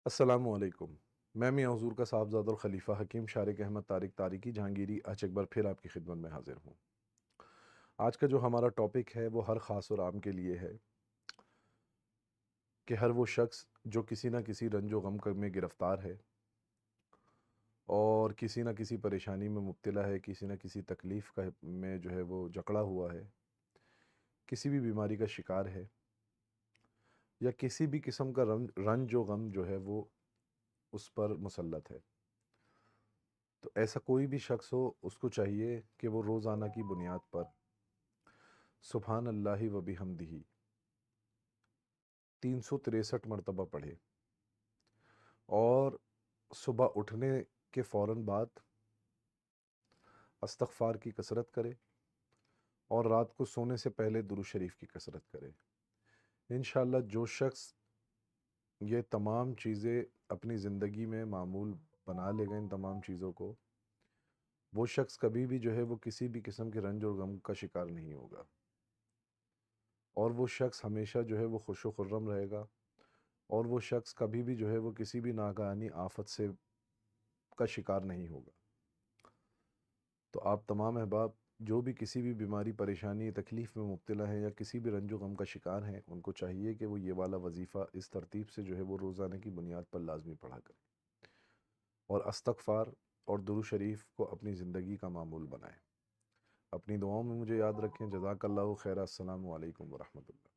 अस्सलामुअलैकुम। मैं मियां हुज़ूर का साहबज़ादा और खलीफा हकीम शारिक अहमद तारिक तारिकी जहांगीरी आज एक बार फिर आपकी खिदमत में हाजिर हूँ। आज का जो हमारा टॉपिक है वो हर ख़ास और आम के लिए है कि हर वो शख्स जो किसी न किसी रंज व गम में गिरफ़्तार है और किसी न किसी परेशानी में मुब्तला है, किसी न किसी तकलीफ़ का में जो है वो जकड़ा हुआ है, किसी भी बीमारी का शिकार है या किसी भी किस्म का रंज व गम जो है वो उस पर मुसल्लत है। तो ऐसा कोई भी शख्स हो, उसको चाहिए कि वो रोज़ाना की बुनियाद पर सुबहान अल्लाहि व बिहम्दिही 363 मरतबा पढ़े और सुबह उठने के फ़ौरन बाद इस्तग़फ़ार की कसरत करे और रात को सोने से पहले दुरूद शरीफ की कसरत करे। इंशाअल्लाह जो शख्स ये तमाम चीज़ें अपनी ज़िंदगी में मामूल बना लेगा, इन तमाम चीज़ों को, वो शख्स कभी भी जो है वो किसी भी किस्म के रंज और गम का शिकार नहीं होगा और वो शख्स हमेशा जो है वो खुश व खुर्रम रहेगा और वो शख्स कभी भी जो है वो किसी भी नाकानी आफत से का शिकार नहीं होगा। तो आप तमाम अहबाब जो भी किसी भी बीमारी, परेशानी, तकलीफ़ में मुब्तला हैं या किसी भी रंज व गम का शिकार हैं, उनको चाहिए कि वो ये वाला वजीफ़ा इस तरतीब से जो है वो रोज़ाना की बुनियाद पर लाज़मी पढ़ा करें और इस्तग़फ़ार और दुरूद शरीफ को अपनी ज़िंदगी का मामूल बनाएँ। अपनी दुआओं में मुझे याद रखें। जज़ाकल्लाहु खैरा। अस्सलामु अलैकुम व रहमतुल्लाह।